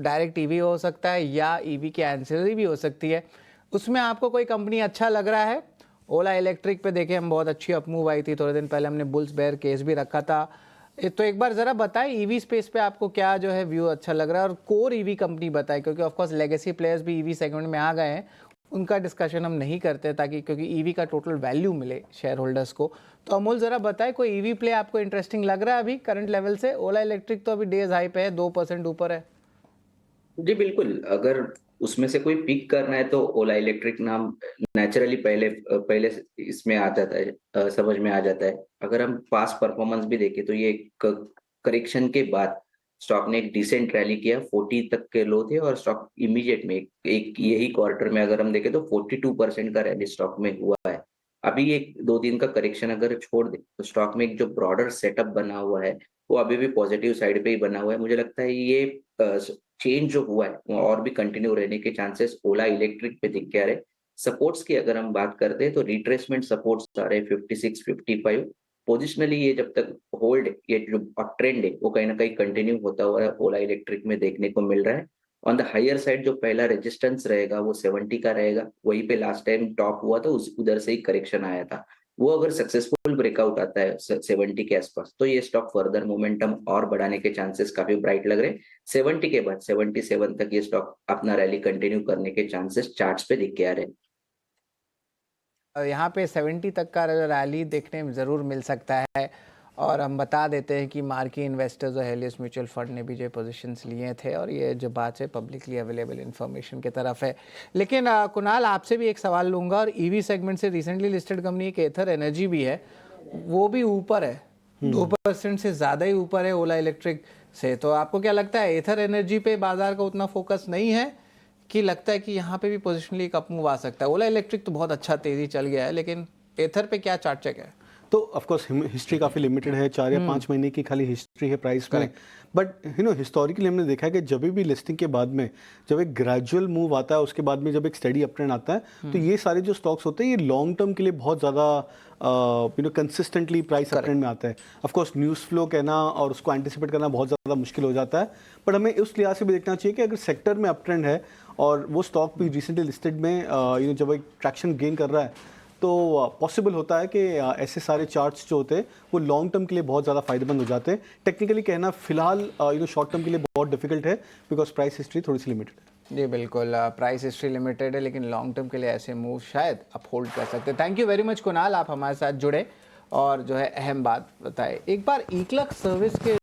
Direct EV हो सकता है या ईवी की एंसिलरी भी हो सकती है। उसमें आपको कोई कंपनी अच्छा लग रहा है? ओला इलेक्ट्रिक पे देखे हम बहुत अच्छी अपमूव आई थी, थोड़े दिन पहले हमने बुल्स बेयर केस भी रखा था। तो एक बार ज़रा बताएं ईवी स्पेस पे आपको क्या जो है व्यू अच्छा लग रहा है, और कोर ईवी कंपनी बताएं, क्योंकि ऑफकोर्स लेगेसी प्लेयर्स भी ईवी सेगमेंट में आ गए हैं, उनका डिस्कशन हम नहीं करते ताकि क्योंकि ईवी का टोटल वैल्यू मिले शेयर होल्डर्स को। तो अमूल ज़रा बताएं कोई ईवी प्ले आपको इंटरेस्टिंग लग रहा है अभी करंट लेवल से? ओला इलेक्ट्रिक तो अभी डेज हाई पे है, 2% ऊपर है। जी बिल्कुल, अगर उसमें से कोई पिक करना है तो ओला इलेक्ट्रिक नाम नेचुरली पहले इसमें आ जाता है, समझ में आ जाता है। अगर हम पास्ट परफॉर्मेंस भी देखें तो ये करेक्शन के बाद स्टॉक ने एक डिसेंट रैली किया, 40 तक के लो थे और स्टॉक इमीडिएट में एक यही क्वार्टर में अगर हम देखें तो 42% का रैली स्टॉक में हुआ है। अभी एक 2 दिन का करेक्शन अगर छोड़ दें तो स्टॉक में एक जो ब्रॉडर सेटअप बना हुआ है वो अभी भी पॉजिटिव साइड पे ही बना हुआ है। मुझे लगता है ये चेंज जो हुआ है वो और भी कंटिन्यू रहने के चांसेस ओला इलेक्ट्रिक पे दिख के आ रहे। सपोर्ट्स की अगर हम बात करते हैं तो रिट्रेसमेंट सपोर्ट्स आ रहे 56 55। पोजिशनली ये जब तक होल्ड, ये जो ट्रेंड है वो कहीं ना कहीं कंटिन्यू होता हुआ है ओला इलेक्ट्रिक में देखने को मिल रहा है। ऑन द हायर साइड जो पहला रेजिस्टेंस रहेगा वो 70 का रहेगा, वहीं पे लास्ट टाइम टॉप हुआ था, उस उधर से ही करेक्शन आया था। वो अगर सक्सेसफुल ब्रेकआउट आता है 70 के आसपास तो ये स्टॉक फर्दर मोमेंटम और बढ़ाने के चांसेस काफी ब्राइट लग रहे हैं। 70 के बाद 77 तक ये स्टॉक अपना रैली कंटिन्यू करने के चांसेस चार्ट्स पे दिख के आ रहे हैं। यहाँ पे 70 तक का रैली देखने में ज़रूर मिल सकता है। और हम बता देते हैं कि मार्की इन्वेस्टर्स और हेलियस म्यूचुअल फंड ने भी जो पोजीशंस लिए थे, और ये जो बात है पब्लिकली अवेलेबल इन्फॉर्मेशन की तरफ है। लेकिन कुणाल, आपसे भी एक सवाल लूँगा, और ईवी सेगमेंट से रिसेंटली लिस्टेड कंपनी एक एथर एनर्जी भी है, वो भी ऊपर है, 2% से ज़्यादा ही ऊपर है ओला इलेक्ट्रिक से। तो आपको क्या लगता है एथर एनर्जी पे बाजार का उतना फोकस नहीं है, कि लगता है कि यहाँ पे भी पोजिशनली एक अपमूव आ सकता है? ओला इलेक्ट्रिक तो बहुत अच्छा तेजी चल गया है, लेकिन एथर पे क्या चार्ट चेक है? तो ऑफ कोर्स हिस्ट्री काफ़ी लिमिटेड है, 4 या 5 महीने की खाली हिस्ट्री है प्राइस में। करेक्ट। बट हिस्टोरिकली हमने देखा है कि जब भी लिस्टिंग के बाद में जब एक ग्रेजुअल मूव आता है, उसके बाद में जब एक स्टडी अपट्रेंड आता है, तो ये सारे जो स्टॉक्स होते हैं ये लॉन्ग टर्म के लिए बहुत ज़्यादा कंसिस्टेंटली प्राइस अपट्रेंड में आता है। ऑफ कोर्स न्यूज़ फ्लो कहना और उसको एंटिसिपेट करना बहुत ज़्यादा मुश्किल हो जाता है, बट हमें उस लिहाज से भी देखना चाहिए कि अगर सेक्टर में अपट्रेंड है और वो स्टॉक भी रिसेंटली लिस्टेड में जब एक ट्रैक्शन गेन कर रहा है, तो पॉसिबल होता है कि ऐसे सारे चार्ट्स जो होते हैं वो लॉन्ग टर्म के लिए बहुत ज़्यादा फायदेमंद हो जाते हैं। टेक्निकली कहना फिलहाल शॉर्ट टर्म के लिए बहुत डिफिकल्ट है, बिकॉज प्राइस हिस्ट्री थोड़ी सी लिमिटेड है। जी बिल्कुल, प्राइस हिस्ट्री लिमिटेड है, लेकिन लॉन्ग टर्म के लिए ऐसे मूव शायद आप होल्ड कर सकते हैं। Thank you very much Kunal, आप हमारे साथ जुड़े और जो है अहम बात बताए। एक बार ईक्लक्स सर्विस के